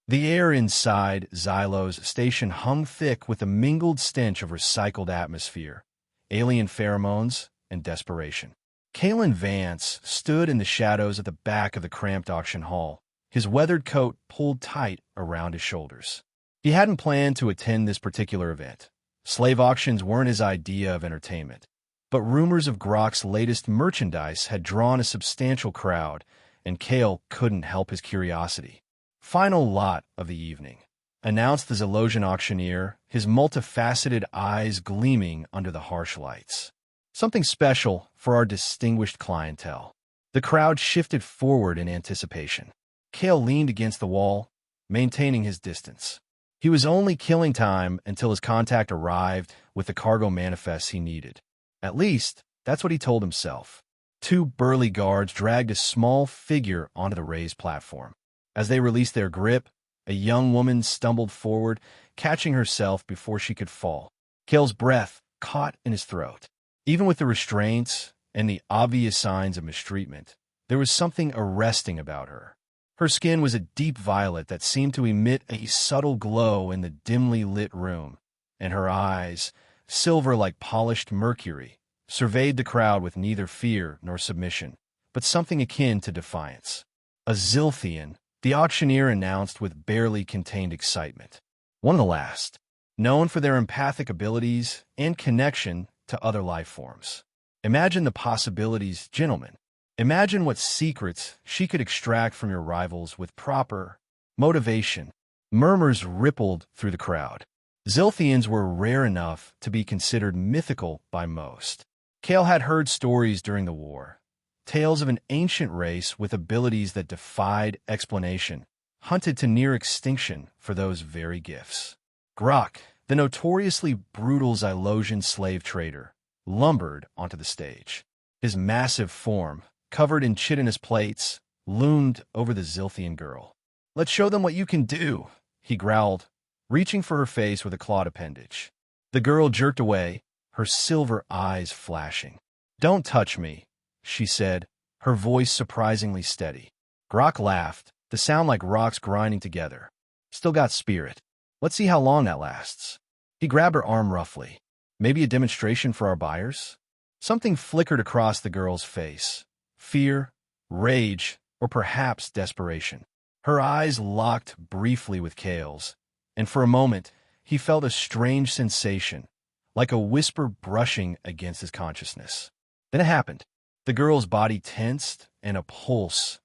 The air inside Xylo's station hung thick with a mingled stench of recycled atmosphere, alien pheromones, and desperation. Kalen Vance stood in the shadows at the back of the cramped auction hall, his weathered coat pulled tight around his shoulders. He hadn't planned to attend this particular event. Slave auctions weren't his idea of entertainment. But rumors of Grok's latest merchandise had drawn a substantial crowd, and Kale couldn't help his curiosity. Final lot of the evening, announced the Zalosian auctioneer, his multifaceted eyes gleaming under the harsh lights. Something special for our distinguished clientele. The crowd shifted forward in anticipation. Kale leaned against the wall, maintaining his distance. He was only killing time until his contact arrived with the cargo manifests he needed. At least, that's what he told himself. Two burly guards dragged a small figure onto the raised platform. As they released their grip, a young woman stumbled forward, catching herself before she could fall. Kale's breath caught in his throat. Even with the restraints and the obvious signs of mistreatment, there was something arresting about her. Her skin was a deep violet that seemed to emit a subtle glow in the dimly lit room, and her eyes, silver like polished mercury, surveyed the crowd with neither fear nor submission, but something akin to defiance. A Zilthian, the auctioneer announced with barely contained excitement. One of the last, known for their empathic abilities and connection to other life forms. Imagine the possibilities, gentlemen. Imagine what secrets she could extract from your rivals with proper motivation. Murmurs rippled through the crowd. Zilthians were rare enough to be considered mythical by most. Kale had heard stories during the war, tales of an ancient race with abilities that defied explanation, hunted to near extinction for those very gifts. Grok, the notoriously brutal Xylosian slave trader, lumbered onto the stage. His massive form, covered in chitinous plates, loomed over the Zilthian girl. "Let's show them what you can do," he growled, reaching for her face with a clawed appendage. The girl jerked away, her silver eyes flashing. "Don't touch me," she said, her voice surprisingly steady. Grok laughed, the sound like rocks grinding together. "Still got spirit. Let's see how long that lasts." He grabbed her arm roughly. "Maybe a demonstration for our buyers?" Something flickered across the girl's face. Fear, rage, or perhaps desperation. Her eyes locked briefly with Kale's, and for a moment he felt a strange sensation, like a whisper brushing against his consciousness. Then it happened. The girl's body tensed, and a pulse,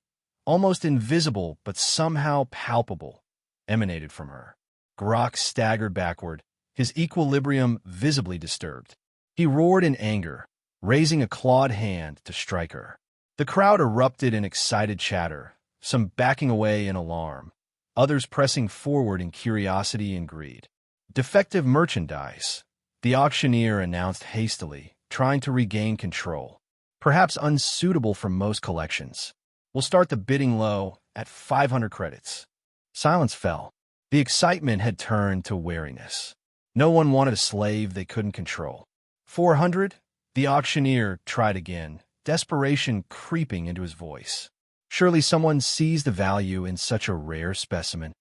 almost invisible but somehow palpable, emanated from her. Grok staggered backward, his equilibrium visibly disturbed. He roared in anger, raising a clawed hand to strike her. The crowd erupted in excited chatter, some backing away in alarm, others pressing forward in curiosity and greed. "Defective merchandise," the auctioneer announced hastily, trying to regain control. "Perhaps unsuitable for most collections. We'll start the bidding low at 500 credits. Silence fell. The excitement had turned to wariness. No one wanted a slave they couldn't control. 400? The auctioneer tried again, desperation creeping into his voice. Surely someone sees the value in such a rare specimen.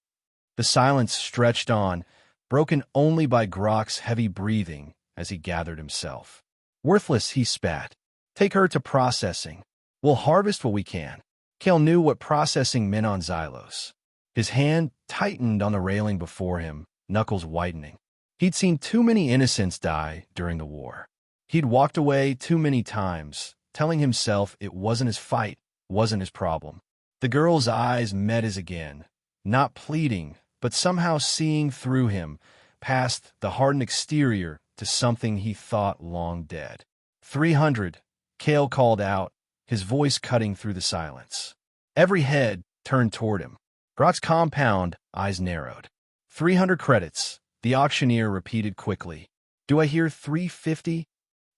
The silence stretched on, broken only by Grok's heavy breathing as he gathered himself. "Worthless," he spat. "Take her to processing. We'll harvest what we can." Kale knew what processing meant on Xylos. His hand tightened on the railing before him, knuckles whitening. He'd seen too many innocents die during the war. He'd walked away too many times, telling himself it wasn't his fight, wasn't his problem. The girl's eyes met his again, not pleading, but somehow seeing through him, past the hardened exterior to something he thought long dead. 300, Kale called out, his voice cutting through the silence. Every head turned toward him. Grok's compound eyes narrowed. 300 credits, the auctioneer repeated quickly. "Do I hear 350?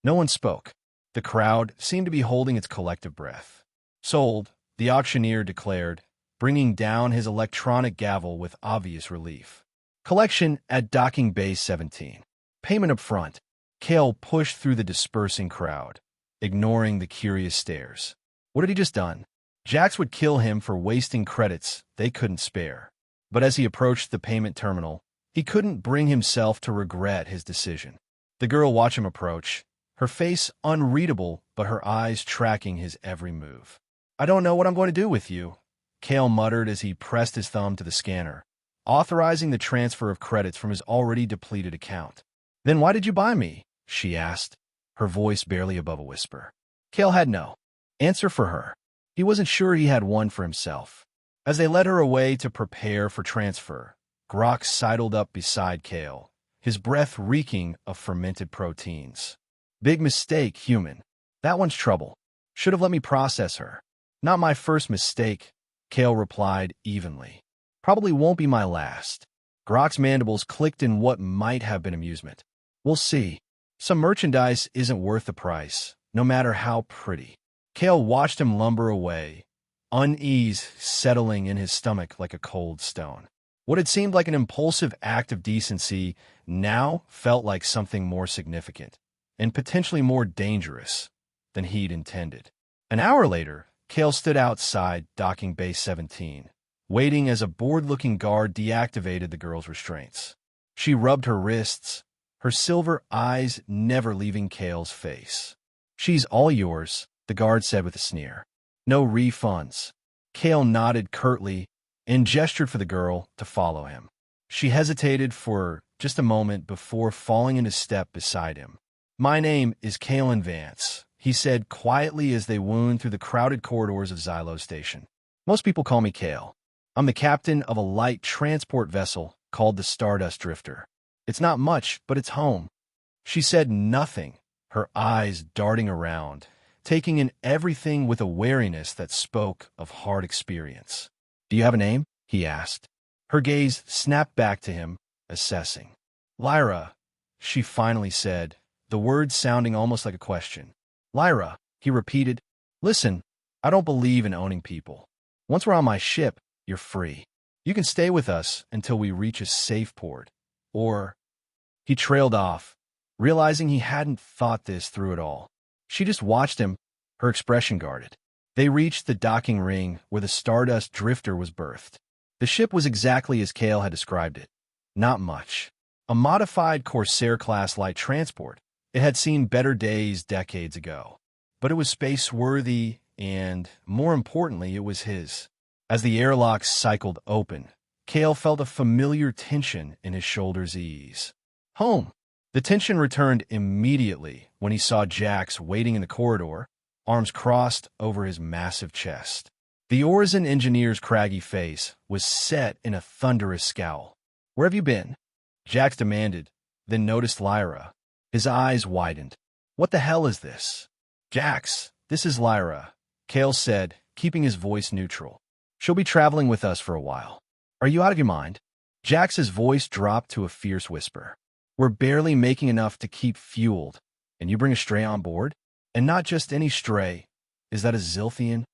No one spoke. The crowd seemed to be holding its collective breath. "Sold," the auctioneer declared, bringing down his electronic gavel with obvious relief. "Collection at docking bay 17. Payment up front." Kale pushed through the dispersing crowd, ignoring the curious stares. What had he just done? Jax would kill him for wasting credits they couldn't spare. But as he approached the payment terminal, he couldn't bring himself to regret his decision. The girl watched him approach, her face unreadable but her eyes tracking his every move. "I don't know what I'm going to do with you," Cale muttered as he pressed his thumb to the scanner, authorizing the transfer of credits from his already depleted account. "Then why did you buy me?" she asked, her voice barely above a whisper. Cale had no answer for her. He wasn't sure he had one for himself. As they led her away to prepare for transfer, Grok sidled up beside Cale, his breath reeking of fermented proteins. "Big mistake, human. That one's trouble. Should have let me process her." "Not my first mistake," Cale replied evenly. "Probably won't be my last." Grok's mandibles clicked in what might have been amusement. "We'll see. Some merchandise isn't worth the price, no matter how pretty." Cale watched him lumber away, unease settling in his stomach like a cold stone. What had seemed like an impulsive act of decency now felt like something more significant, and potentially more dangerous than he'd intended. An hour later, Cale stood outside docking Bay 17, waiting as a bored-looking guard deactivated the girl's restraints. She rubbed her wrists, her silver eyes never leaving Cale's face. "She's all yours," the guard said with a sneer. "No refunds." Cale nodded curtly and gestured for the girl to follow him. She hesitated for just a moment before falling into step beside him. "My name is Kalen Vance," he said quietly as they wound through the crowded corridors of Xylo Station. "Most people call me Cale. I'm the captain of a light transport vessel called the Stardust Drifter. It's not much, but it's home." She said nothing, her eyes darting around, taking in everything with a wariness that spoke of hard experience. "Do you have a name?" he asked. Her gaze snapped back to him, assessing. "Lyra," she finally said, the words sounding almost like a question. "Lyra," he repeated. "Listen, I don't believe in owning people. Once we're on my ship, you're free. You can stay with us until we reach a safe port. Or—" He trailed off, realizing he hadn't thought this through at all. She just watched him, her expression guarded. They reached the docking ring where the Stardust Drifter was berthed. The ship was exactly as Cale had described it. Not much. A modified Corsair-class light transport. It had seen better days decades ago. But it was space-worthy, and, more importantly, it was his. As the airlocks cycled open, Cale felt a familiar tension in his shoulders ease. Home. The tension returned immediately when he saw Jax waiting in the corridor, arms crossed over his massive chest. The Orison engineer's craggy face was set in a thunderous scowl. "Where have you been?" Jax demanded, then noticed Lyra. His eyes widened. "What the hell is this?" "Jax, this is Lyra," Cale said, keeping his voice neutral. "She'll be traveling with us for a while." "Are you out of your mind?" Jax's voice dropped to a fierce whisper. "We're barely making enough to keep fueled, and you bring a stray on board? And not just any stray. Is that a Zilthian?"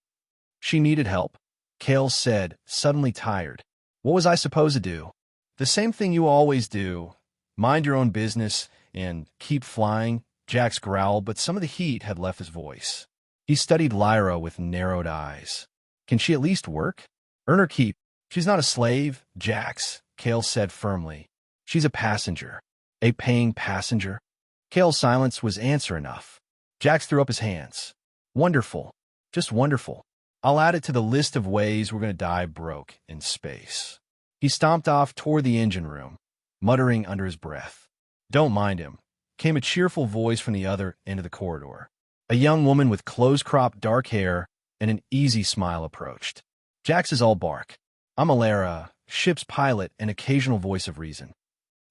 "She needed help," Cale said, suddenly tired. "What was I supposed to do?" "The same thing you always do. Mind your own business and keep flying," Jax growled, but some of the heat had left his voice. He studied Lyra with narrowed eyes. "Can she at least work? Earn her keep." "She's not a slave, Jax," Cale said firmly. "She's a passenger. A paying passenger." Cale's silence was answer enough. Jax threw up his hands. "Wonderful. Just wonderful. I'll add it to the list of ways we're going to die broke in space." He stomped off toward the engine room, muttering under his breath. "Don't mind him," came a cheerful voice from the other end of the corridor. A young woman with close-cropped dark hair and an easy smile approached. "Jax is all bark. I'm Alara, ship's pilot and occasional voice of reason."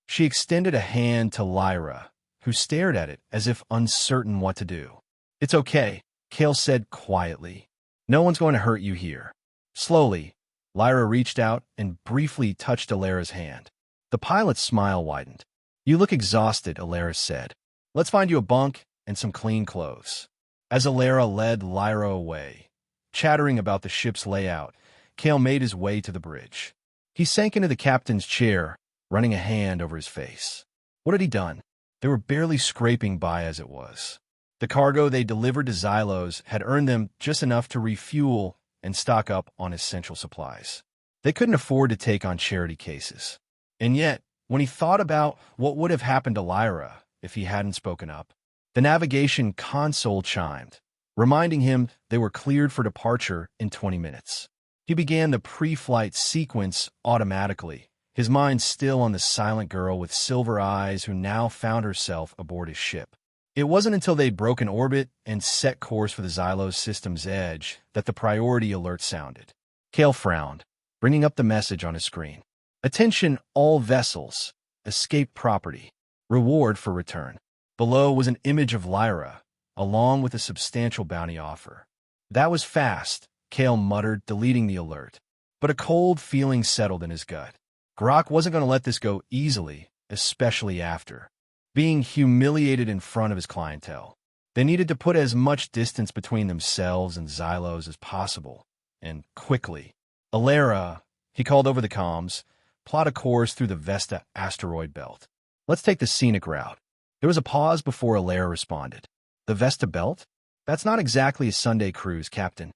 She extended a hand to Lyra, who stared at it as if uncertain what to do. "It's okay," Cale said quietly. "No one's going to hurt you here." Slowly, Lyra reached out and briefly touched Alara's hand. The pilot's smile widened. "You look exhausted," Alara said. "Let's find you a bunk and some clean clothes." As Alara led Lyra away, chattering about the ship's layout, Cale made his way to the bridge. He sank into the captain's chair, running a hand over his face. What had he done? They were barely scraping by as it was. The cargo they delivered to Xylos had earned them just enough to refuel and stock up on essential supplies. They couldn't afford to take on charity cases. And yet, when he thought about what would have happened to Lyra if he hadn't spoken up, the navigation console chimed, reminding him they were cleared for departure in 20 minutes. He began the pre-flight sequence automatically, his mind still on the silent girl with silver eyes who now found herself aboard his ship. It wasn't until they'd broken orbit and set course for the Xylos system's edge that the priority alert sounded. Kale frowned, bringing up the message on his screen. Attention all vessels. Escape property. Reward for return. Below was an image of Lyra, along with a substantial bounty offer. That was fast, Kale muttered, deleting the alert. But a cold feeling settled in his gut. Grok wasn't going to let this go easily, especially after being humiliated in front of his clientele. They needed to put as much distance between themselves and Xylos as possible, and quickly. Alara, he called over the comms, plot a course through the Vesta asteroid belt. Let's take the scenic route. There was a pause before Alara responded. The Vesta belt? That's not exactly a Sunday cruise, Captain.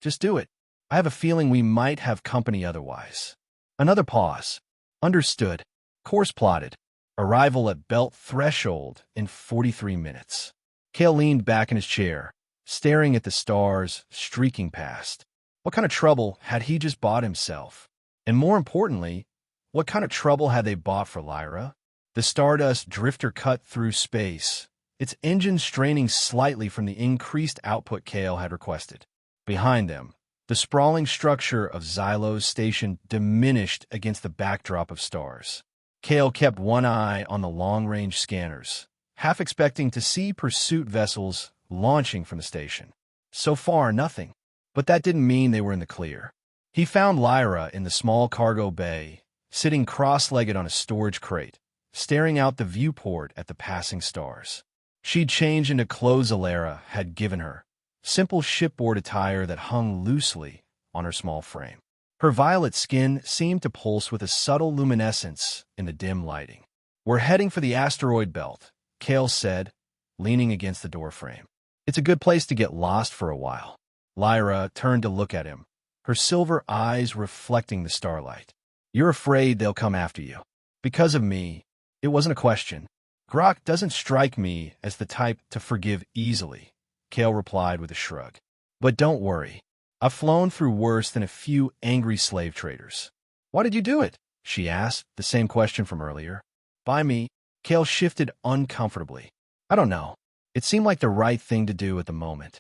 Just do it. I have a feeling we might have company otherwise. Another pause. Understood. Course plotted. Arrival at belt threshold in 43 minutes. Kale leaned back in his chair, staring at the stars streaking past. What kind of trouble had he just bought himself? And more importantly, what kind of trouble had they bought for Lyra? The Stardust drifter cut through space, its engine straining slightly from the increased output Kale had requested. Behind them, the sprawling structure of Xylos Station diminished against the backdrop of stars. Kale kept one eye on the long-range scanners, half expecting to see pursuit vessels launching from the station. So far, nothing. But that didn't mean they were in the clear. He found Lyra in the small cargo bay, sitting cross-legged on a storage crate, staring out the viewport at the passing stars. She'd changed into clothes Alara had given her, simple shipboard attire that hung loosely on her small frame. Her violet skin seemed to pulse with a subtle luminescence in the dim lighting. We're heading for the asteroid belt, Kale said, leaning against the doorframe. It's a good place to get lost for a while. Lyra turned to look at him, her silver eyes reflecting the starlight. You're afraid they'll come after you. Because of me, it wasn't a question. Grok doesn't strike me as the type to forgive easily, Kale replied with a shrug. But don't worry. I've flown through worse than a few angry slave traders. Why did you do it? She asked, the same question from earlier. By me, Kale shifted uncomfortably. I don't know. It seemed like the right thing to do at the moment.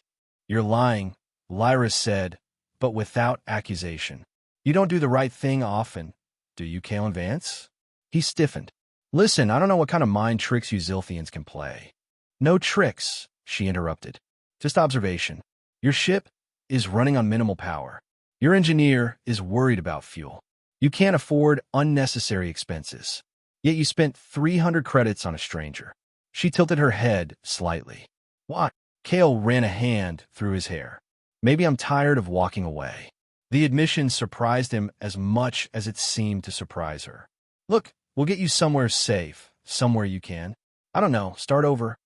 You're lying, Lyra said, but without accusation. You don't do the right thing often, do you, Kalen Vance? He stiffened. Listen, I don't know what kind of mind tricks you Zilthians can play. No tricks, she interrupted. Just observation. Your ship is running on minimal power. Your engineer is worried about fuel. You can't afford unnecessary expenses. Yet you spent 300 credits on a stranger. She tilted her head slightly. What? Kale ran a hand through his hair. Maybe I'm tired of walking away. The admission surprised him as much as it seemed to surprise her. Look, we'll get you somewhere safe, somewhere you can. I don't know, start over.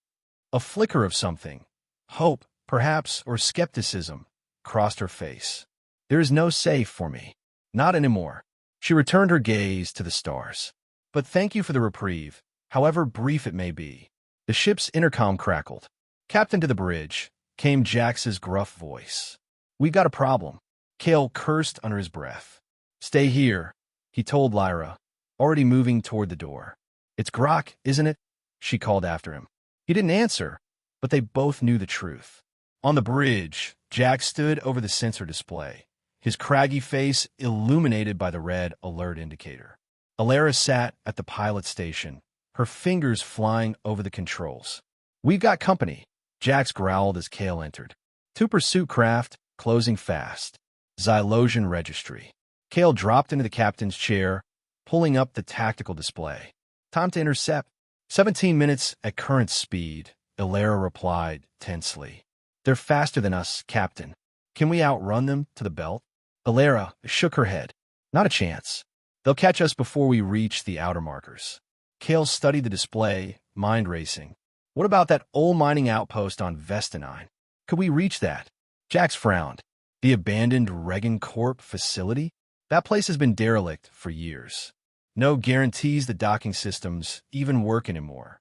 A flicker of something, hope, perhaps, or skepticism, crossed her face. There is no safe for me. Not anymore. She returned her gaze to the stars. But thank you for the reprieve, however brief it may be. The ship's intercom crackled. Captain to the bridge, came Jax's gruff voice. We've got a problem. Kale cursed under his breath. Stay here, he told Lyra, already moving toward the door. It's Grok, isn't it? She called after him. He didn't answer, but they both knew the truth. On the bridge, Jax stood over the sensor display, his craggy face illuminated by the red alert indicator. Alara sat at the pilot station, her fingers flying over the controls. We've got company, Jax growled as Kale entered. 2 pursuit craft, closing fast. Xylosian registry. Kale dropped into the captain's chair, pulling up the tactical display. Time to intercept. 17 minutes at current speed, Alara replied tensely. They're faster than us, Captain. Can we outrun them to the belt? Alara shook her head. Not a chance. They'll catch us before we reach the outer markers. Kale studied the display, mind racing. What about that old mining outpost on Vestanine? Could we reach that? Jax frowned. The abandoned Regan Corp facility? That place has been derelict for years. No guarantees the docking systems even work anymore.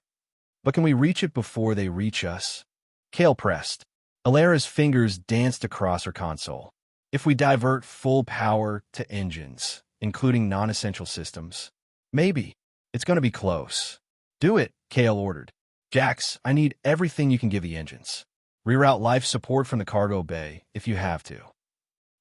But can we reach it before they reach us? Kale pressed. Alara's fingers danced across her console. If we divert full power to engines, including non-essential systems, maybe. It's going to be close. Do it, Kale ordered. Jax, I need everything you can give the engines. Reroute life support from the cargo bay if you have to.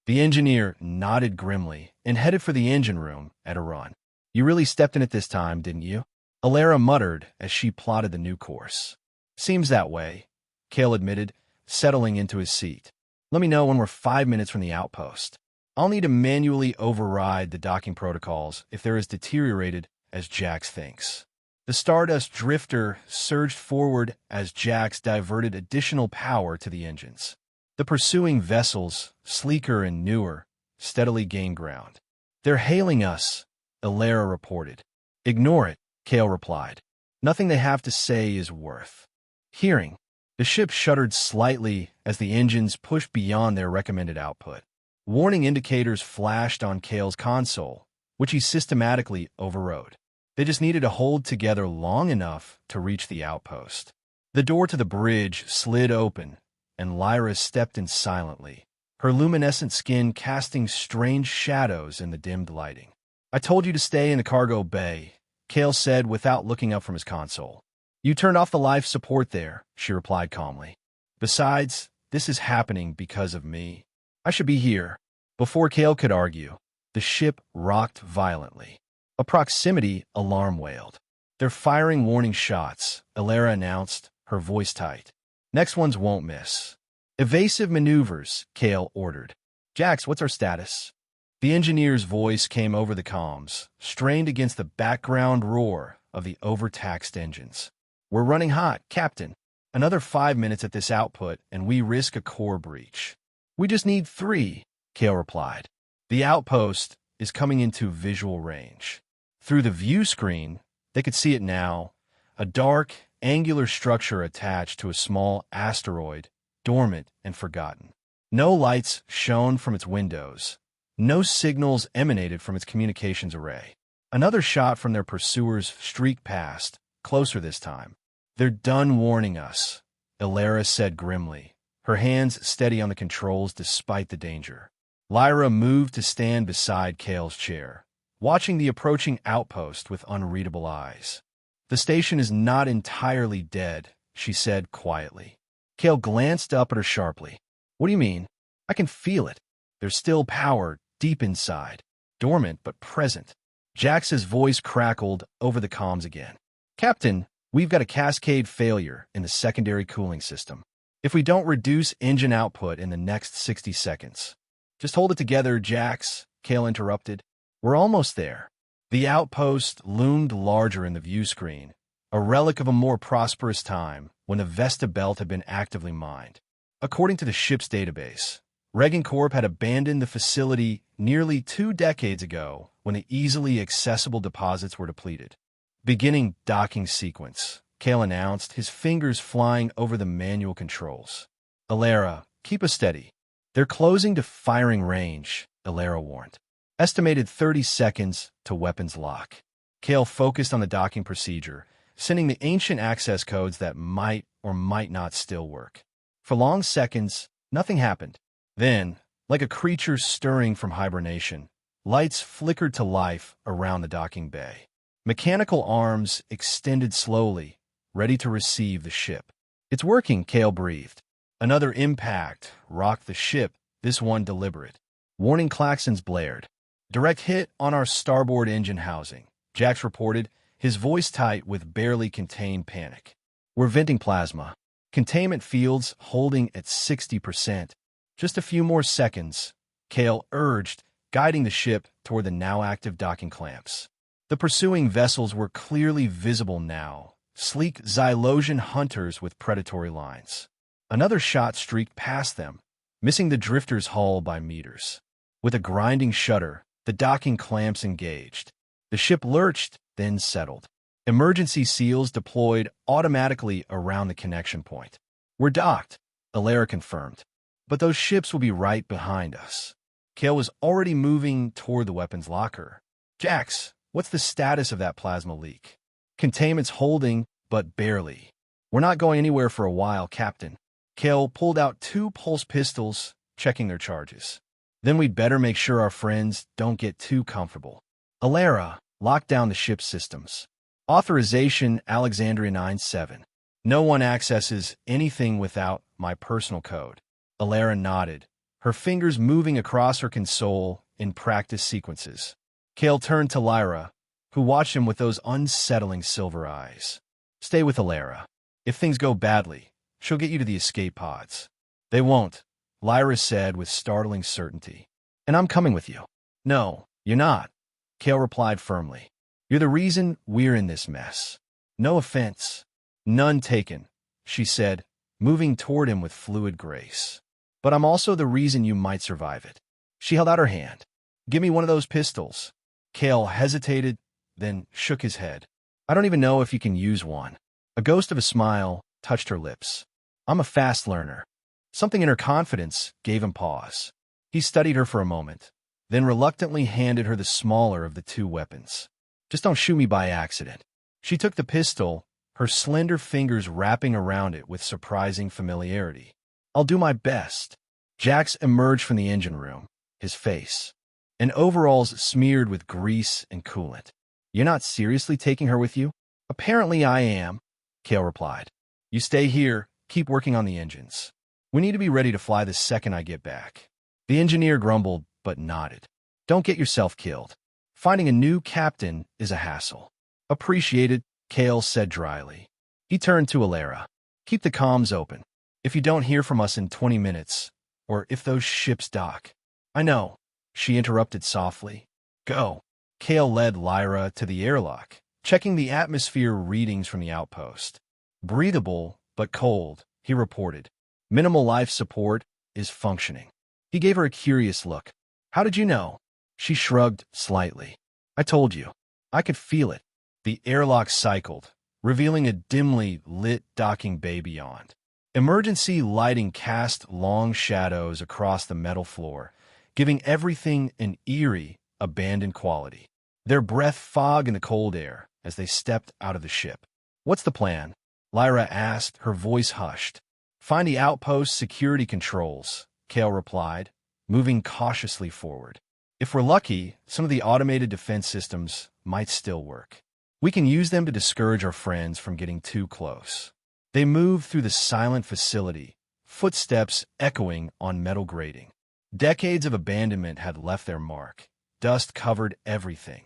The engineer nodded grimly and headed for the engine room at a run. You really stepped in it this time, didn't you? Alara muttered as she plotted the new course. Seems that way, Kale admitted, settling into his seat. Let me know when we're 5 minutes from the outpost. I'll need to manually override the docking protocols if they're as deteriorated as Jax thinks. The Stardust Drifter surged forward as Jax diverted additional power to the engines. The pursuing vessels, sleeker and newer, steadily gained ground. They're hailing us, Alara reported. Ignore it, Kale replied. Nothing they have to say is worth hearing. The ship shuddered slightly as the engines pushed beyond their recommended output. Warning indicators flashed on Kale's console, which he systematically overrode. They just needed to hold together long enough to reach the outpost. The door to the bridge slid open, and Lyra stepped in silently, her luminescent skin casting strange shadows in the dimmed lighting. I told you to stay in the cargo bay, Kale said without looking up from his console. You turned off the life support there, she replied calmly. Besides, this is happening because of me. I should be here. Before Kale could argue, the ship rocked violently. A proximity alarm wailed. They're firing warning shots, Alara announced, her voice tight. Next ones won't miss. Evasive maneuvers, Kale ordered. Jax, what's our status? The engineer's voice came over the comms, strained against the background roar of the overtaxed engines. We're running hot, Captain. Another 5 minutes at this output, and we risk a core breach. We just need 3, Kale replied. The outpost is coming into visual range. Through the view screen, they could see it now, a dark, angular structure attached to a small asteroid, dormant and forgotten. No lights shone from its windows. No signals emanated from its communications array. Another shot from their pursuers streaked past, closer this time. They're done warning us, Alara said grimly, her hands steady on the controls despite the danger. Lyra moved to stand beside Kale's chair, watching the approaching outpost with unreadable eyes. The station is not entirely dead, she said quietly. Kale glanced up at her sharply. What do you mean? I can feel it. There's still power deep inside, dormant but present. Jax's voice crackled over the comms again. Captain, we've got a cascade failure in the secondary cooling system. If we don't reduce engine output in the next 60 seconds. Just hold it together, Jax, Kale interrupted. We're almost there. The outpost loomed larger in the view screen, a relic of a more prosperous time when the Vesta Belt had been actively mined. According to the ship's database, Regan Corp had abandoned the facility nearly 2 decades ago when the easily accessible deposits were depleted. Beginning docking sequence, Kale announced, his fingers flying over the manual controls. Alara, keep us steady. They're closing to firing range, Alara warned. Estimated 30 seconds to weapons lock. Kale focused on the docking procedure, sending the ancient access codes that might or might not still work. For long seconds, nothing happened. Then, like a creature stirring from hibernation, lights flickered to life around the docking bay. Mechanical arms extended slowly, ready to receive the ship. It's working, Kale breathed. Another impact rocked the ship, this one deliberate. Warning klaxons blared. Direct hit on our starboard engine housing, Jax reported, his voice tight with barely contained panic. We're venting plasma. Containment fields holding at 60%. Just a few more seconds, Kale urged, guiding the ship toward the now-active docking clamps. The pursuing vessels were clearly visible now, sleek Xylosian hunters with predatory lines. Another shot streaked past them, missing the drifter's hull by meters. With a grinding shudder, the docking clamps engaged. The ship lurched, then settled. Emergency seals deployed automatically around the connection point. We're docked, Alara confirmed. But those ships will be right behind us. Kale was already moving toward the weapons locker. Jax, what's the status of that plasma leak? Containment's holding, but barely. We're not going anywhere for a while, Captain. Kale pulled out 2 pulse pistols, checking their charges. Then we'd better make sure our friends don't get too comfortable. Alara, lock down the ship's systems. Authorization Alexandria 97. No one accesses anything without my personal code. Alara nodded, her fingers moving across her console in practice sequences. Kale turned to Lyra, who watched him with those unsettling silver eyes. Stay with Alara. If things go badly, she'll get you to the escape pods. They won't, Lyra said with startling certainty. And I'm coming with you. No, you're not, Kale replied firmly. You're the reason we're in this mess. No offense. None taken, she said, moving toward him with fluid grace. But I'm also the reason you might survive it. She held out her hand. Give me one of those pistols. Kale hesitated, then shook his head. I don't even know if you can use one. A ghost of a smile touched her lips. I'm a fast learner. Something in her confidence gave him pause. He studied her for a moment, then reluctantly handed her the smaller of the 2 weapons. Just don't shoot me by accident. She took the pistol, her slender fingers wrapping around it with surprising familiarity. I'll do my best. Jax emerged from the engine room, his face and overalls smeared with grease and coolant. You're not seriously taking her with you? Apparently I am, Kale replied. You stay here, keep working on the engines. We need to be ready to fly the second I get back. The engineer grumbled, but nodded. Don't get yourself killed. Finding a new captain is a hassle. Appreciated, Kale said dryly. He turned to Alara. Keep the comms open. If you don't hear from us in 20 minutes, or if those ships dock. I know, she interrupted softly. Go. Kale led Lyra to the airlock, checking the atmosphere readings from the outpost. Breathable, but cold, he reported. Minimal life support is functioning. He gave her a curious look. How did you know? She shrugged slightly. I told you. I could feel it. The airlock cycled, revealing a dimly lit docking bay beyond. Emergency lighting cast long shadows across the metal floor, giving everything an eerie, abandoned quality. Their breath fogged in the cold air as they stepped out of the ship. What's the plan? Lyra asked, her voice hushed. Find the outpost security controls, Kale replied, moving cautiously forward. If we're lucky, some of the automated defense systems might still work. We can use them to discourage our friends from getting too close. They moved through the silent facility, footsteps echoing on metal grating. Decades of abandonment had left their mark. Dust covered everything,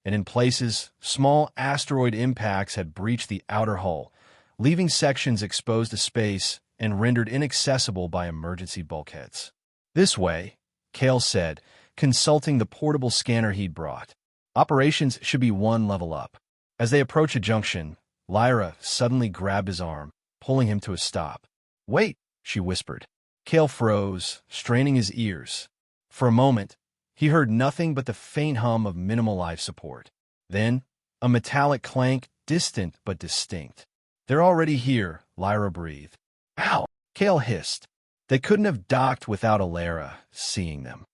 and in places, small asteroid impacts had breached the outer hull, leaving sections exposed to space and rendered inaccessible by emergency bulkheads. This way, Kale said, consulting the portable scanner he'd brought. Operations should be 1 level up. As they approached a junction, Lyra suddenly grabbed his arm, pulling him to a stop. Wait, she whispered. Kale froze, straining his ears. For a moment, he heard nothing but the faint hum of minimal life support. Then, a metallic clank, distant but distinct. They're already here, Lyra breathed. Ow! Kale hissed. They couldn't have docked without Alara seeing them.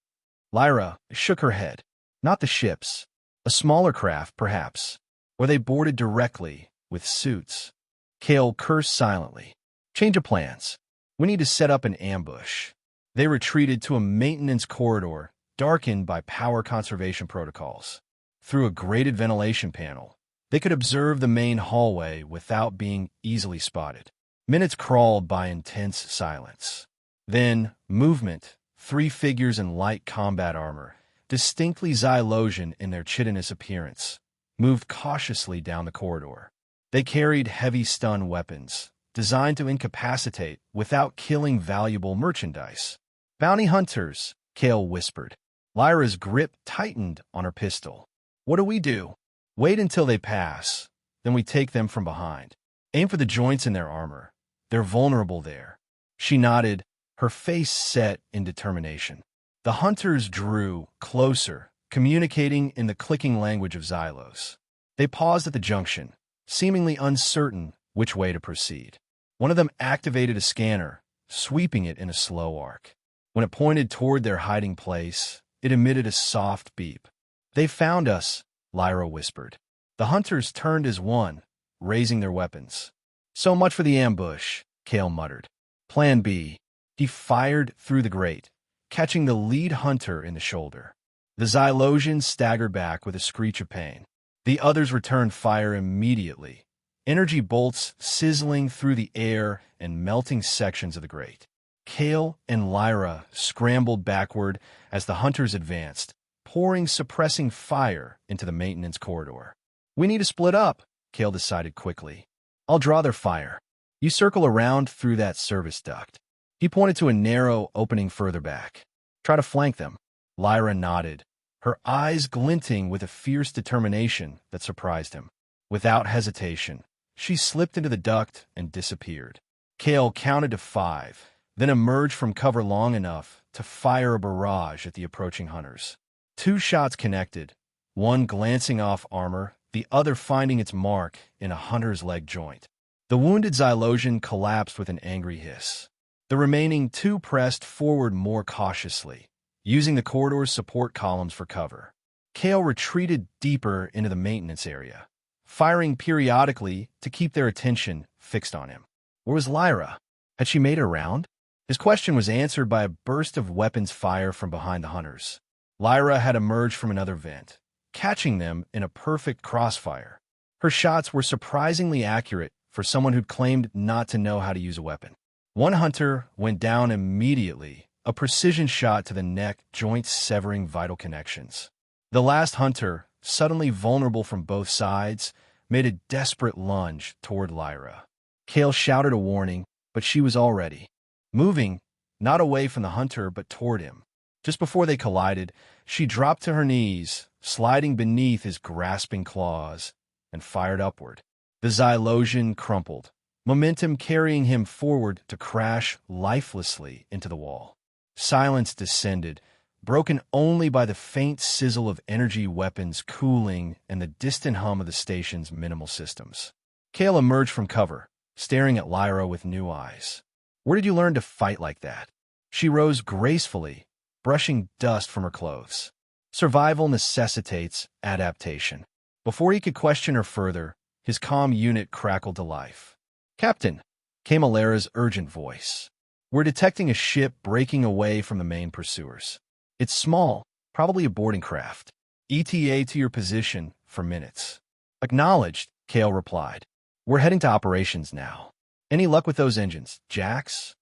Lyra shook her head. Not the ships. A smaller craft, perhaps. Or they boarded directly, with suits. Kale cursed silently. Change of plans. We need to set up an ambush. They retreated to a maintenance corridor, darkened by power conservation protocols. Through a grated ventilation panel, they could observe the main hallway without being easily spotted. Minutes crawled by intense silence. Then, movement, 3 figures in light combat armor, distinctly Xylosian in their chitinous appearance, moved cautiously down the corridor. They carried heavy stun weapons, designed to incapacitate without killing valuable merchandise. Bounty hunters, Kale whispered. Lyra's grip tightened on her pistol. What do? Wait until they pass, then we take them from behind. Aim for the joints in their armor. They're vulnerable there. She nodded, her face set in determination. The hunters drew closer, communicating in the clicking language of Xylos. They paused at the junction, seemingly uncertain which way to proceed. One of them activated a scanner, sweeping it in a slow arc. When it pointed toward their hiding place, It emitted a soft beep. "They found us," Lyra whispered. The hunters turned as one, raising their weapons. "So much for the ambush," Kale muttered. "Plan B." He fired through the grate, catching the lead hunter in the shoulder. The Xylosian staggered back with a screech of pain. The others returned fire immediately, energy bolts sizzling through the air and melting sections of the grate. Kale and Lyra scrambled backward as the hunters advanced, pouring suppressing fire into the maintenance corridor. "We need to split up," Kale decided quickly. "I'll draw their fire. You circle around through that service duct." He pointed to a narrow opening further back. "Try to flank them." Lyra nodded, her eyes glinting with a fierce determination that surprised him. Without hesitation, she slipped into the duct and disappeared. Kale counted to 5, then emerged from cover long enough to fire a barrage at the approaching hunters. 2 shots connected, one glancing off armor, the other finding its mark in a hunter's leg joint. The wounded Xylosian collapsed with an angry hiss. The remaining 2 pressed forward more cautiously, using the corridor's support columns for cover. Kale retreated deeper into the maintenance area, firing periodically to keep their attention fixed on him. Where was Lyra? Had she made it around? His question was answered by a burst of weapons fire from behind the hunters. Lyra had emerged from another vent, catching them in a perfect crossfire. Her shots were surprisingly accurate for someone who'd claimed not to know how to use a weapon. One hunter went down immediately, a precision shot to the neck, joints severing vital connections. The last hunter, suddenly vulnerable from both sides, made a desperate lunge toward Lyra. Kale shouted a warning, but she was already moving, not away from the hunter, but toward him. Just before they collided, she dropped to her knees, sliding beneath his grasping claws, and fired upward. The Xylosian crumpled, momentum carrying him forward to crash lifelessly into the wall. Silence descended, broken only by the faint sizzle of energy weapons cooling and the distant hum of the station's minimal systems. Kale emerged from cover, staring at Lyra with new eyes. "Where did you learn to fight like that?" She rose gracefully, brushing dust from her clothes. Survival necessitates adaptation. Before he could question her further, his comm unit crackled to life. "Captain," came Alara's urgent voice. "We're detecting a ship breaking away from the main pursuers. It's small, probably a boarding craft. ETA to your position for minutes." "Acknowledged," Kale replied. "We're heading to operations now. Any luck with those engines, Jax?"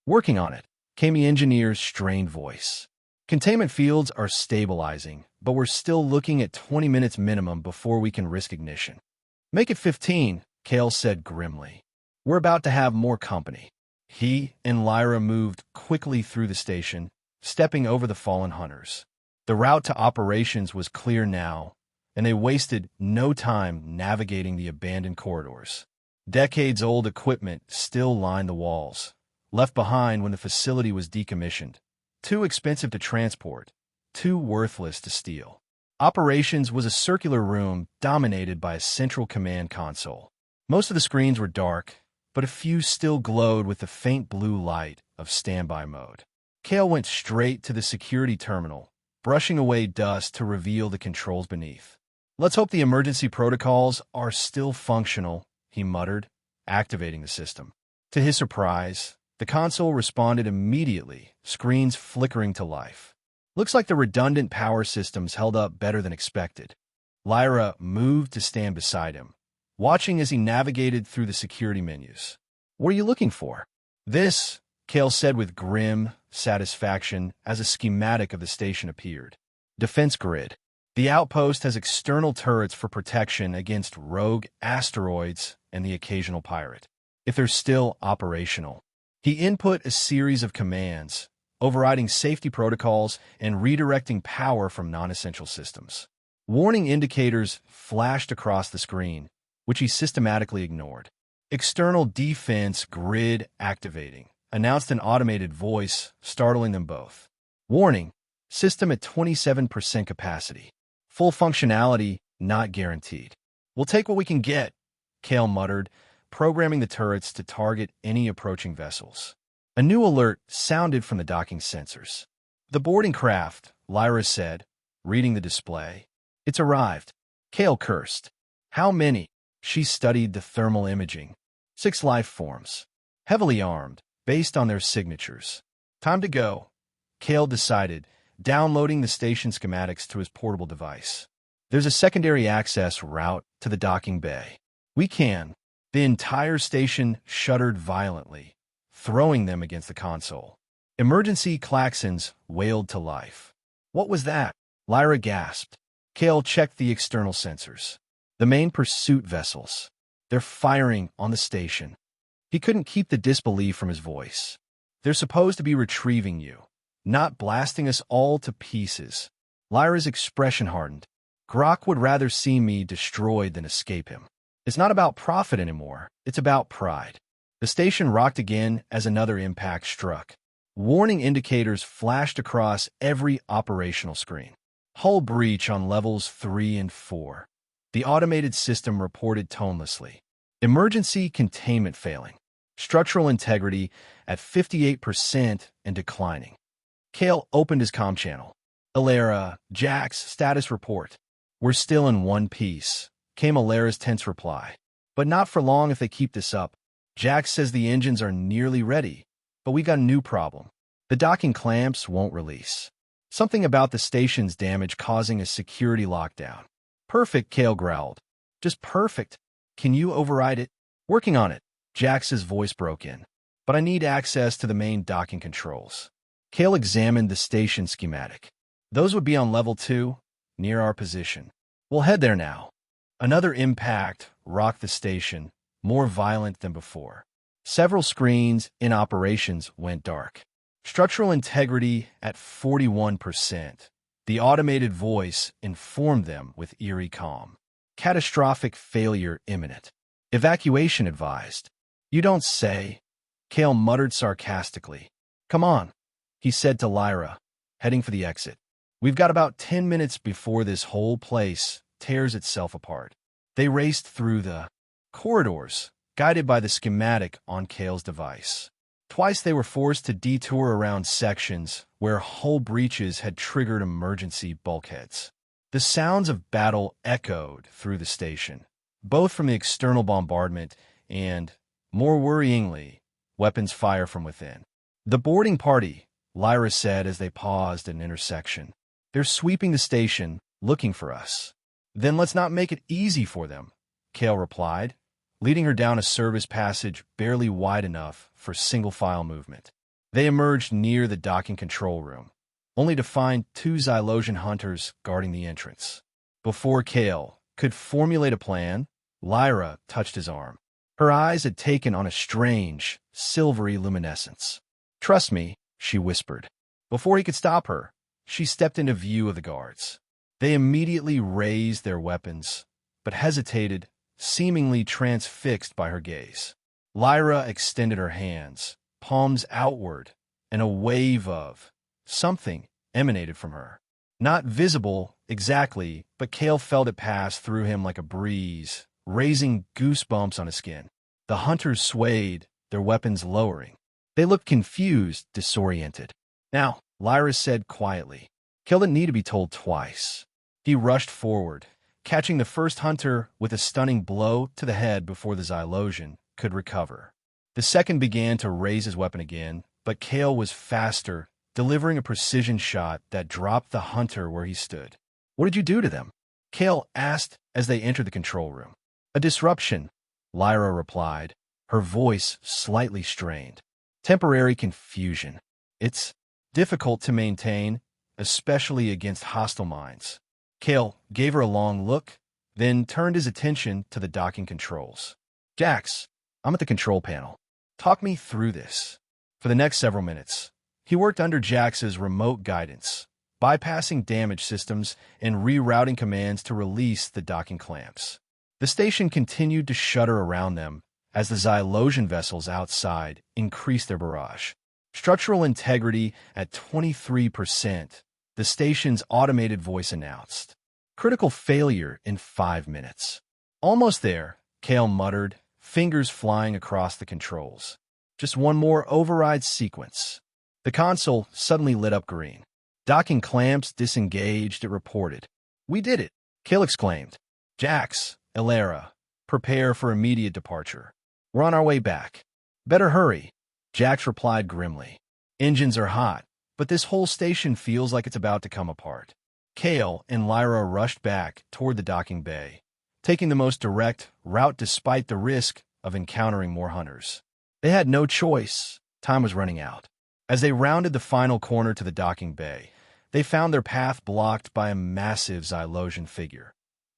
"Working on it," came the engineer's strained voice. "Containment fields are stabilizing, but we're still looking at 20 minutes minimum before we can risk ignition." "Make it 15, Kale said grimly. "We're about to have more company." He and Lyra moved quickly through the station, stepping over the fallen hunters. The route to operations was clear now, and they wasted no time navigating the abandoned corridors. Decades-old equipment still lined the walls, left behind when the facility was decommissioned. Too expensive to transport, too worthless to steal. Operations was a circular room dominated by a central command console. Most of the screens were dark, but a few still glowed with the faint blue light of standby mode. Kale went straight to the security terminal, brushing away dust to reveal the controls beneath. "Let's hope the emergency protocols are still functional," he muttered, activating the system. To his surprise, the console responded immediately, screens flickering to life. "Looks like the redundant power systems held up better than expected." Lyra moved to stand beside him, watching as he navigated through the security menus. "What are you looking for?" "This," Kale said with grim satisfaction as a schematic of the station appeared. "Defense grid. The outpost has external turrets for protection against rogue asteroids and the occasional pirate, if they're still operational." He input a series of commands, overriding safety protocols and redirecting power from non-essential systems. Warning indicators flashed across the screen, which he systematically ignored. "External defense grid activating," announced an automated voice, startling them both. "Warning, system at 27% capacity. Full functionality not guaranteed." "We'll take what we can get," Kale muttered, programming the turrets to target any approaching vessels. A new alert sounded from the docking sensors. The boarding craft, Lyra said, reading the display. It's arrived. Kale cursed. How many? She studied the thermal imaging. 6 life forms. Heavily armed, based on their signatures. Time to go. Kale decided, downloading the station schematics to his portable device. There's a secondary access route to the docking bay. We can. The entire station shuddered violently, throwing them against the console. Emergency klaxons wailed to life. What was that? Lyra gasped. Kale checked the external sensors. The main pursuit vessels. They're firing on the station. He couldn't keep the disbelief from his voice. They're supposed to be retrieving you, not blasting us all to pieces. Lyra's expression hardened. Grok would rather see me destroyed than escape him. It's not about profit anymore. It's about pride. The station rocked again as another impact struck. Warning indicators flashed across every operational screen. Hull breach on levels 3 and 4. The automated system reported tonelessly. Emergency containment failing. Structural integrity at 58% and declining. Kale opened his comm channel. Alara, Jax, status report. We're still in one piece, came Alara's tense reply. But not for long if they keep this up. Jax says the engines are nearly ready, but we got a new problem. The docking clamps won't release. Something about the station's damage causing a security lockdown. Perfect, Kale growled. Just perfect. Can you override it? Working on it. Jax's voice broke in. But I need access to the main docking controls. Kale examined the station schematic. Those would be on level 2, near our position. We'll head there now. Another impact rocked the station, more violent than before. Several screens in operations went dark. Structural integrity at 41%. The automated voice informed them with eerie calm. Catastrophic failure imminent. Evacuation advised. You don't say. Kale muttered sarcastically. Come on, he said to Lyra, heading for the exit. We've got about 10 minutes before this whole place tears itself apart. They raced through the corridors, guided by the schematic on Kale's device. Twice they were forced to detour around sections where hull breaches had triggered emergency bulkheads. The sounds of battle echoed through the station, both from the external bombardment and, more worryingly, weapons fire from within. The boarding party, Lyra said as they paused at an intersection. They're sweeping the station, looking for us. Then let's not make it easy for them, Kale replied, leading her down a service passage barely wide enough for single-file movement. They emerged near the docking control room, only to find 2 Xylosian hunters guarding the entrance. Before Kale could formulate a plan, Lyra touched his arm. Her eyes had taken on a strange, silvery luminescence. Trust me, she whispered. Before he could stop her, she stepped into view of the guards. They immediately raised their weapons, but hesitated, seemingly transfixed by her gaze. Lyra extended her hands, palms outward, and a wave of something emanated from her. Not visible exactly, but Kale felt it pass through him like a breeze, raising goosebumps on his skin. The hunters swayed, their weapons lowering. They looked confused, disoriented. Now, Lyra said quietly. Kale didn't need to be told twice. He rushed forward, catching the first hunter with a stunning blow to the head before the Xylosian could recover. The second began to raise his weapon again, but Kale was faster, delivering a precision shot that dropped the hunter where he stood. What did you do to them? Kale asked as they entered the control room. A disruption, Lyra replied, her voice slightly strained. Temporary confusion. It's difficult to maintain, especially against hostile minds. Kale gave her a long look, then turned his attention to the docking controls. Jax, I'm at the control panel. Talk me through this. For the next several minutes, he worked under Jax's remote guidance, bypassing damage systems and rerouting commands to release the docking clamps. The station continued to shudder around them as the Xylosian vessels outside increased their barrage. Structural integrity at 23%, the station's automated voice announced. Critical failure in 5 minutes. Almost there, Kale muttered, fingers flying across the controls. Just one more override sequence. The console suddenly lit up green. Docking clamps disengaged, it reported. "We did it," Kale exclaimed. "Jax, Elara, prepare for immediate departure. We're on our way back." "Better hurry," Jax replied grimly. "Engines are hot, but this whole station feels like it's about to come apart." Kale and Lyra rushed back toward the docking bay, taking the most direct route despite the risk of encountering more hunters. They had no choice. Time was running out. As they rounded the final corner to the docking bay, they found their path blocked by a massive Xylosian figure,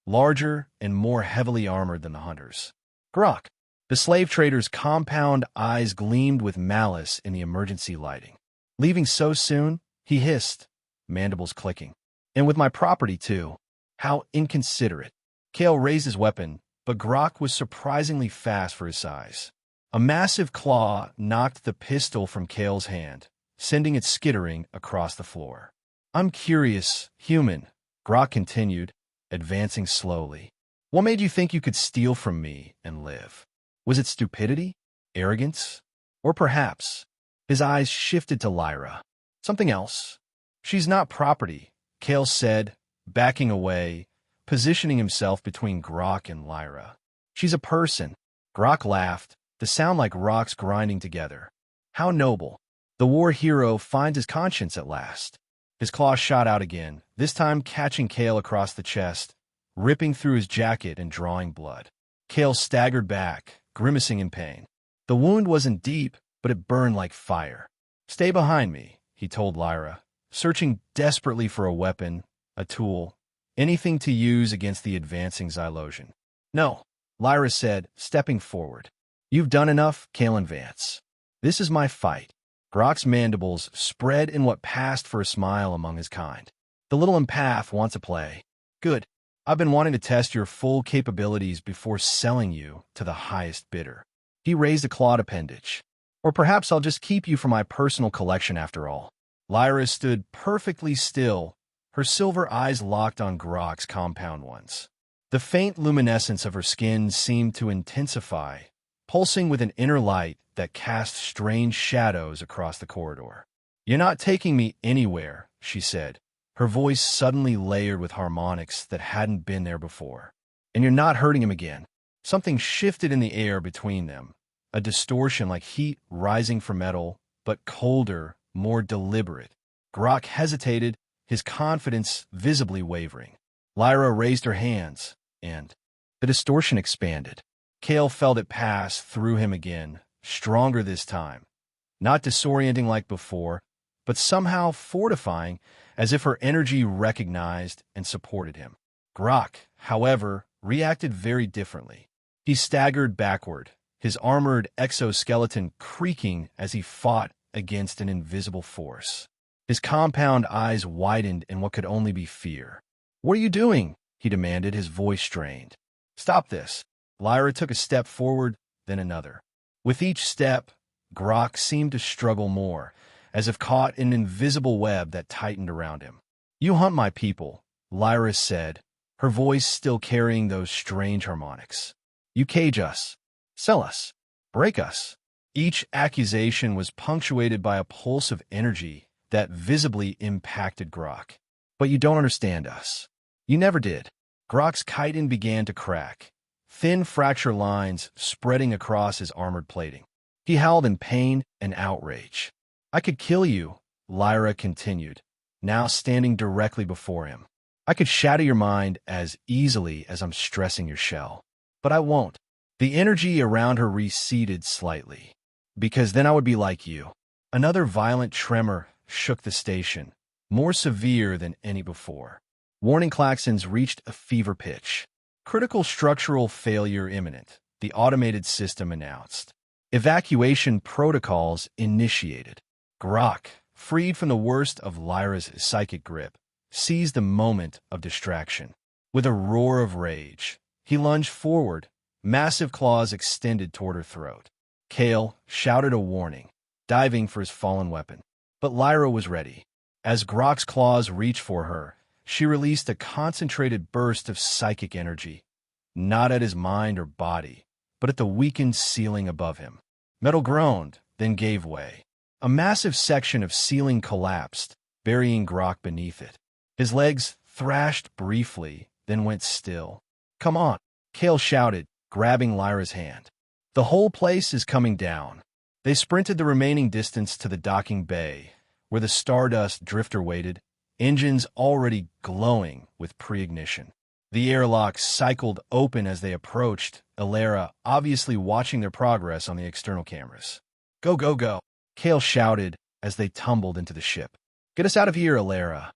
larger and more heavily armored than the hunters. Grok. The slave trader's compound eyes gleamed with malice in the emergency lighting. "Leaving so soon?" he hissed, mandibles clicking. "And with my property, too. How inconsiderate." Kale raised his weapon, but Grok was surprisingly fast for his size. A massive claw knocked the pistol from Kale's hand, sending it skittering across the floor. "I'm curious, human," Grok continued, advancing slowly. "What made you think you could steal from me and live? Was it stupidity? Arrogance? Or perhaps—" His eyes shifted to Lyra. "Something else?" "She's not property," Kale said, backing away, positioning himself between Grok and Lyra. "She's a person." Grok laughed, the sound like rocks grinding together. "How noble. The war hero finds his conscience at last." His claw shot out again, this time catching Kale across the chest, ripping through his jacket and drawing blood. Kale staggered back, grimacing in pain. The wound wasn't deep, but it burned like fire. "Stay behind me," he told Lyra, searching desperately for a weapon, a tool, anything to use against the advancing Xylosian. "No," Lyra said, stepping forward. "You've done enough, Kalen Vance. This is my fight." Grok's mandibles spread in what passed for a smile among his kind. "The little empath wants to play. Good. I've been wanting to test your full capabilities before selling you to the highest bidder." He raised a clawed appendage. "Or perhaps I'll just keep you for my personal collection after all." Lyra stood perfectly still, her silver eyes locked on Grok's compound ones. The faint luminescence of her skin seemed to intensify, pulsing with an inner light that cast strange shadows across the corridor. "You're not taking me anywhere," she said, her voice suddenly layered with harmonics that hadn't been there before. "And you're not hurting him again." Something shifted in the air between them, a distortion like heat rising from metal, but colder, more deliberate. Grok hesitated, his confidence visibly wavering. Lyra raised her hands, and the distortion expanded. Kale felt it pass through him again, stronger this time, not disorienting like before, but somehow fortifying, as if her energy recognized and supported him. Grok, however, reacted very differently. He staggered backward, his armored exoskeleton creaking as he fought against an invisible force. His compound eyes widened in what could only be fear. "What are you doing?" he demanded, his voice strained. "Stop this." Lyra took a step forward, then another. With each step, Grok seemed to struggle more, as if caught in an invisible web that tightened around him. "You hunt my people," Lyra said, her voice still carrying those strange harmonics. "You cage us, sell us, break us." Each accusation was punctuated by a pulse of energy that visibly impacted Grok. "But you don't understand us. You never did." Grok's chitin began to crack, thin fracture lines spreading across his armored plating. He howled in pain and outrage. "I could kill you," Lyra continued, now standing directly before him. "I could shatter your mind as easily as I'm stressing your shell. But I won't." The energy around her receded slightly. "Because then I would be like you." Another violent tremor shook the station, more severe than any before. Warning klaxons reached a fever pitch. "Critical structural failure imminent," the automated system announced. Evacuation protocols initiated. Grok, freed from the worst of Lyra's psychic grip, seized the moment of distraction. With a roar of rage, he lunged forward, massive claws extended toward her throat. Kale shouted a warning, diving for his fallen weapon. But Lyra was ready. As Grok's claws reached for her, she released a concentrated burst of psychic energy, not at his mind or body, but at the weakened ceiling above him. Metal groaned, then gave way. A massive section of ceiling collapsed, burying Grok beneath it. His legs thrashed briefly, then went still. "Come on," Kale shouted, grabbing Lyra's hand. "The whole place is coming down." They sprinted the remaining distance to the docking bay, where the Stardust drifter waited, engines already glowing with pre-ignition. The airlock cycled open as they approached, Alara obviously watching their progress on the external cameras. "Go, go, go," Kale shouted as they tumbled into the ship. "Get us out of here, Alara."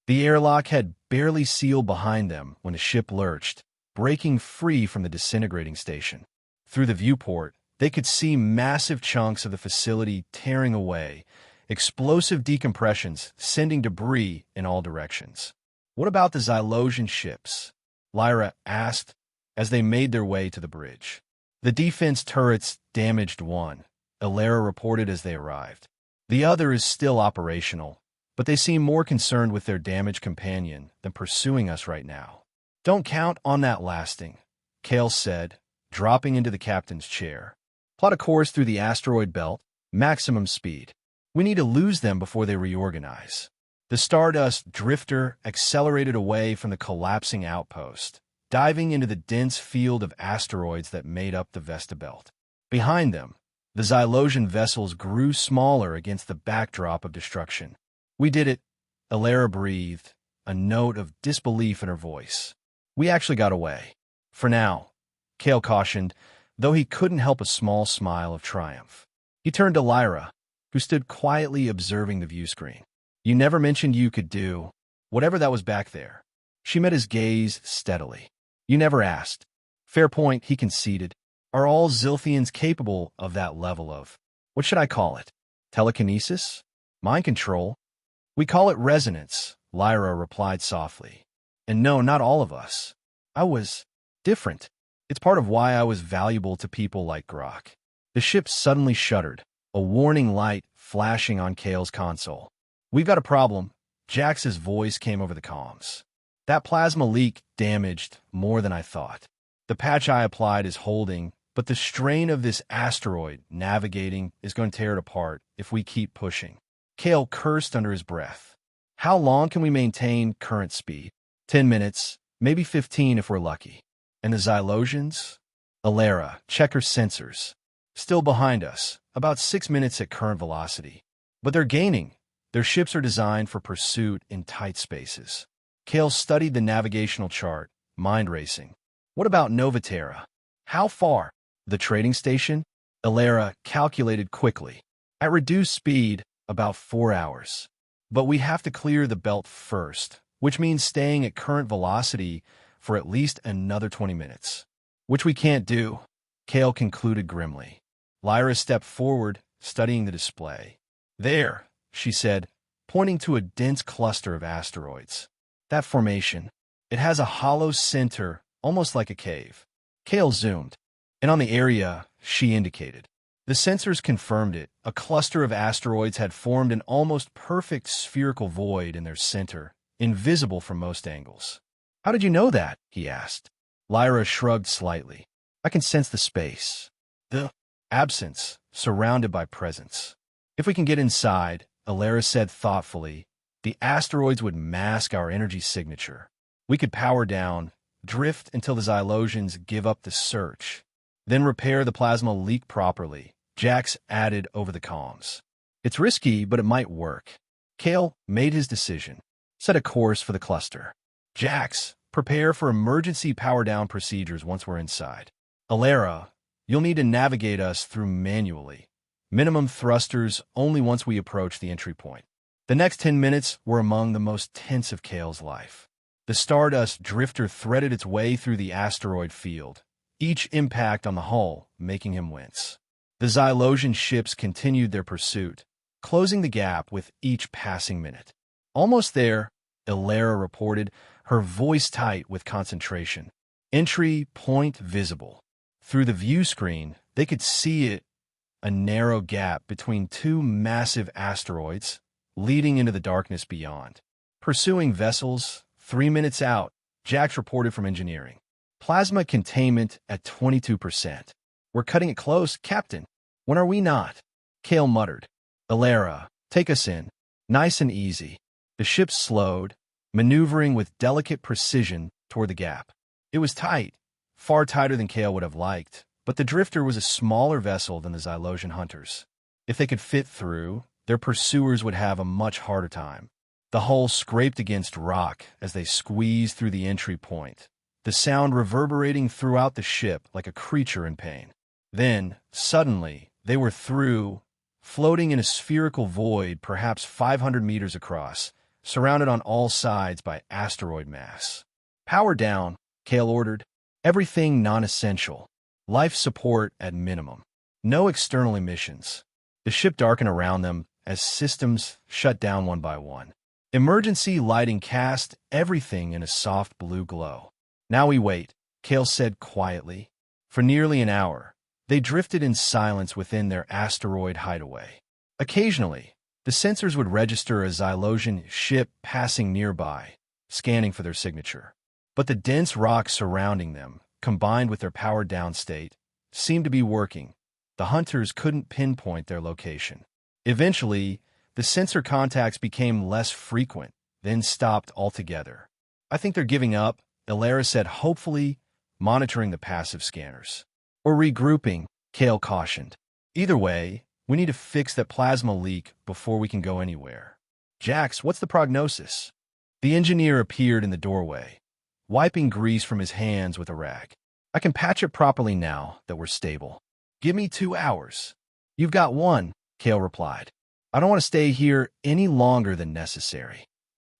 The airlock had barely sealed behind them when the ship lurched, breaking free from the disintegrating station. Through the viewport, they could see massive chunks of the facility tearing away, explosive decompressions sending debris in all directions. "What about the Xylosian ships?" Lyra asked as they made their way to the bridge. "The defense turrets damaged one," Alara reported as they arrived. "The other is still operational, but they seem more concerned with their damaged companion than pursuing us right now." "Don't count on that lasting," Kale said, dropping into the captain's chair. "Plot a course through the asteroid belt, maximum speed. We need to lose them before they reorganize." The Stardust drifter accelerated away from the collapsing outpost, diving into the dense field of asteroids that made up the Vesta belt. Behind them, the Xylosian vessels grew smaller against the backdrop of destruction. "We did it," Alara breathed, a note of disbelief in her voice. "We actually got away. For now," Kale cautioned, though he couldn't help a small smile of triumph. He turned to Lyra, who stood quietly observing the viewscreen. "You never mentioned you could do whatever that was back there." She met his gaze steadily. "You never asked." "Fair point," he conceded. "Are all Zilthians capable of that level of, what should I call it? Telekinesis? Mind control?" "We call it resonance," Lyra replied softly. "And no, not all of us. I was different. It's part of why I was valuable to people like Grok." The ship suddenly shuddered, a warning light flashing on Kale's console. "We've got a problem," Jax's voice came over the comms. "That plasma leak damaged more than I thought. The patch I applied is holding, but the strain of this asteroid navigating is going to tear it apart if we keep pushing." Kale cursed under his breath. "How long can we maintain current speed?" 10 minutes, maybe 15 if we're lucky." "And the Xylosians?" "Alara, check her sensors. Still behind us, about 6 minutes at current velocity. But they're gaining. Their ships are designed for pursuit in tight spaces." Kale studied the navigational chart, mind racing. "What about Novaterra? How far?" "The trading station?" Alara calculated quickly. "At reduced speed, about 4 hours. But we have to clear the belt first, which means staying at current velocity for at least another 20 minutes. Which we can't do," Kale concluded grimly. Lyra stepped forward, studying the display. "There," she said, pointing to a dense cluster of asteroids. "That formation. It has a hollow center, almost like a cave." Kale zoomed, and on the area she indicated. The sensors confirmed it. A cluster of asteroids had formed an almost perfect spherical void in their center, invisible from most angles. "How did you know that?" he asked. Lyra shrugged slightly. "I can sense the space. The absence, surrounded by presence. If we can get inside," Alara said thoughtfully, "the asteroids would mask our energy signature. We could power down, drift until the Xylosians give up the search, then repair the plasma leak properly," Jax added over the comms. "It's risky, but it might work." Kale made his decision. "Set a course for the cluster. Jax, prepare for emergency power-down procedures once we're inside. Alara, you'll need to navigate us through manually. Minimum thrusters only once we approach the entry point." The next 10 minutes were among the most tense of Kale's life. The Stardust drifter threaded its way through the asteroid field, each impact on the hull making him wince. The Xylosian ships continued their pursuit, closing the gap with each passing minute. "Almost there," Alara reported, her voice tight with concentration. "Entry point visible." Through the view screen, they could see it, a narrow gap between two massive asteroids, leading into the darkness beyond. "Pursuing vessels, 3 minutes out," Jax reported from engineering. "Plasma containment at 22%. We're cutting it close, Captain. When are we not?" Kale muttered. "Alara, take us in. Nice and easy." The ship slowed, maneuvering with delicate precision toward the gap. It was tight, far tighter than Kale would have liked, but the drifter was a smaller vessel than the Xylosian hunters. If they could fit through, their pursuers would have a much harder time. The hull scraped against rock as they squeezed through the entry point, the sound reverberating throughout the ship like a creature in pain. Then, suddenly, they were through, floating in a spherical void perhaps 500 meters across, surrounded on all sides by asteroid mass. Power down, Kale ordered. Everything non-essential. Life support at minimum. No external emissions. The ship darkened around them as systems shut down one by one. Emergency lighting cast everything in a soft blue glow. Now we wait, Kale said quietly. For nearly an hour, they drifted in silence within their asteroid hideaway. Occasionally, the sensors would register a Xylosian ship passing nearby, scanning for their signature. But the dense rock surrounding them, combined with their powered-down state, seemed to be working. The hunters couldn't pinpoint their location. Eventually, the sensor contacts became less frequent, then stopped altogether. I think they're giving up, Elara said hopefully, monitoring the passive scanners. Or regrouping, Kale cautioned. Either way, we need to fix that plasma leak before we can go anywhere. Jax, what's the prognosis? The engineer appeared in the doorway, wiping grease from his hands with a rag. I can patch it properly now that we're stable. Give me 2 hours. You've got 1, Kale replied. I don't want to stay here any longer than necessary.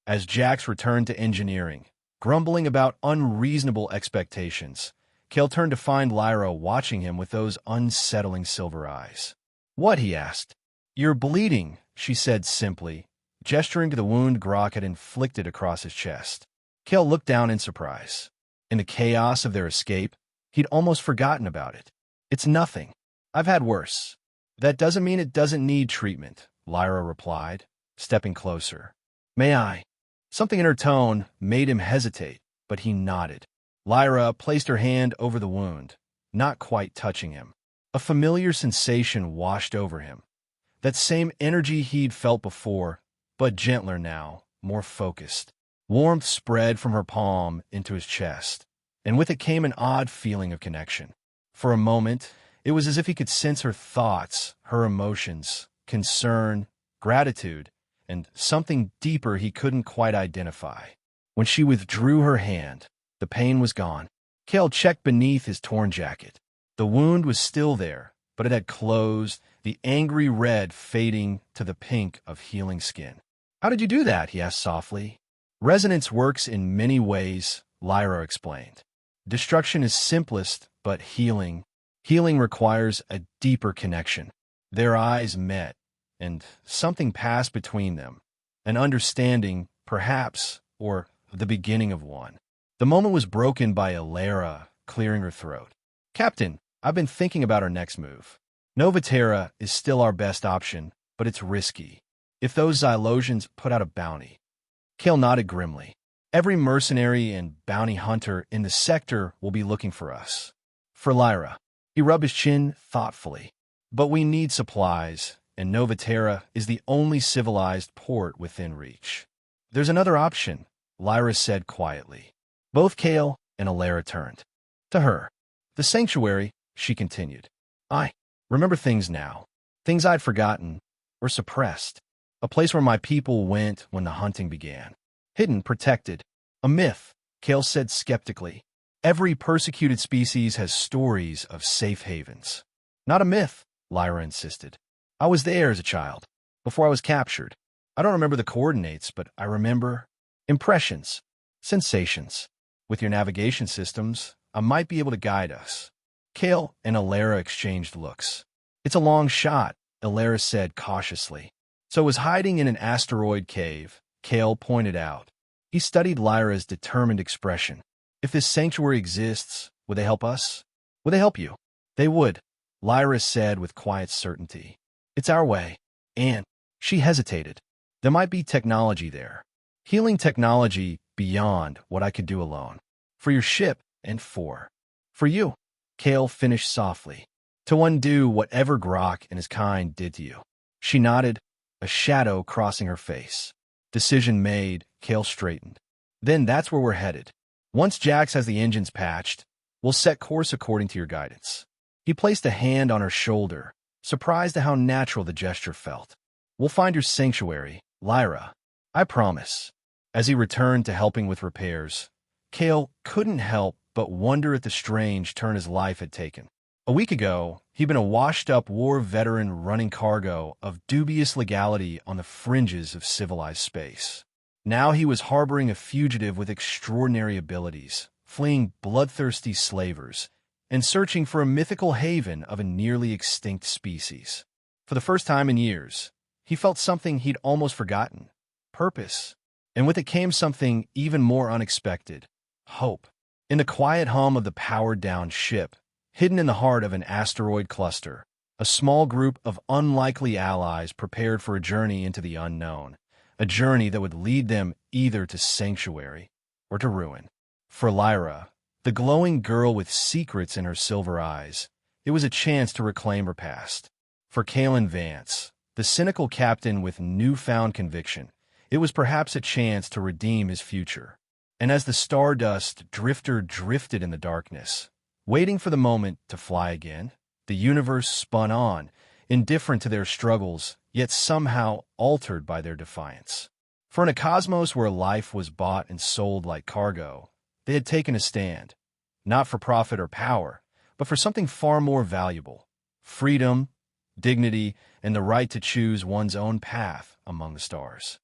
As Jax returned to engineering, grumbling about unreasonable expectations, Kale turned to find Lyra watching him with those unsettling silver eyes. What? He asked. You're bleeding, she said simply, gesturing to the wound Grok had inflicted across his chest. Kale looked down in surprise. In the chaos of their escape, he'd almost forgotten about it. It's nothing. I've had worse. That doesn't mean it doesn't need treatment, Lyra replied, stepping closer. May I? Something in her tone made him hesitate, but he nodded. Lyra placed her hand over the wound, not quite touching him. A familiar sensation washed over him. That same energy he'd felt before, but gentler now, more focused. Warmth spread from her palm into his chest, and with it came an odd feeling of connection. For a moment, it was as if he could sense her thoughts, her emotions, concern, gratitude, and something deeper he couldn't quite identify. When she withdrew her hand, the pain was gone. Kale checked beneath his torn jacket. The wound was still there, but it had closed, the angry red fading to the pink of healing skin. How did you do that? He asked softly. Resonance works in many ways, Lyra explained. Destruction is simplest, but healing requires a deeper connection. Their eyes met, and something passed between them. An understanding, perhaps, or the beginning of one. The moment was broken by Elara clearing her throat. Captain, I've been thinking about our next move. Novaterra is still our best option, but it's risky. If those Xylosians put out a bounty. Kale nodded grimly. Every mercenary and bounty hunter in the sector will be looking for us. For Lyra. He rubbed his chin thoughtfully. But we need supplies, and Novaterra is the only civilized port within reach. There's another option, Lyra said quietly. Both Kale and Elara turned. To her. The sanctuary, she continued. I remember things now. Things I'd forgotten, or suppressed. A place where my people went when the hunting began. Hidden, protected. A myth, Kale said skeptically. Every persecuted species has stories of safe havens. Not a myth, Lyra insisted. I was there as a child, before I was captured. I don't remember the coordinates, but I remember impressions, sensations. With your navigation systems, I might be able to guide us. Kale and Elara exchanged looks. It's a long shot, Elara said cautiously. So was hiding in an asteroid cave, Kale pointed out. He studied Lyra's determined expression. If this sanctuary exists, would they help us? Would they help you? They would, Lyra said with quiet certainty. It's our way. And she hesitated. There might be technology there. Healing technology beyond what I could do alone. For your ship and for you, Kale finished softly. To undo whatever Grok and his kind did to you. She nodded, a shadow crossing her face. Decision made, Kale straightened. Then that's where we're headed. Once Jax has the engines patched, we'll set course according to your guidance. He placed a hand on her shoulder, surprised at how natural the gesture felt. We'll find your sanctuary, Lyra. I promise. As he returned to helping with repairs, Kale couldn't help but wonder at the strange turn his life had taken. A week ago, he'd been a washed-up war veteran running cargo of dubious legality on the fringes of civilized space. Now he was harboring a fugitive with extraordinary abilities, fleeing bloodthirsty slavers, and searching for a mythical haven of a nearly extinct species. For the first time in years, he felt something he'd almost forgotten: purpose. And with it came something even more unexpected: hope. In the quiet hum of the powered-down ship, hidden in the heart of an asteroid cluster, a small group of unlikely allies prepared for a journey into the unknown, a journey that would lead them either to sanctuary or to ruin. For Lyra, the glowing girl with secrets in her silver eyes, it was a chance to reclaim her past. For Kalen Vance, the cynical captain with newfound conviction, it was perhaps a chance to redeem his future. And as the stardust drifter drifted in the darkness, waiting for the moment to fly again, the universe spun on, indifferent to their struggles, yet somehow altered by their defiance. For in a cosmos where life was bought and sold like cargo, they had taken a stand, not for profit or power, but for something far more valuable: freedom, dignity, and the right to choose one's own path among the stars.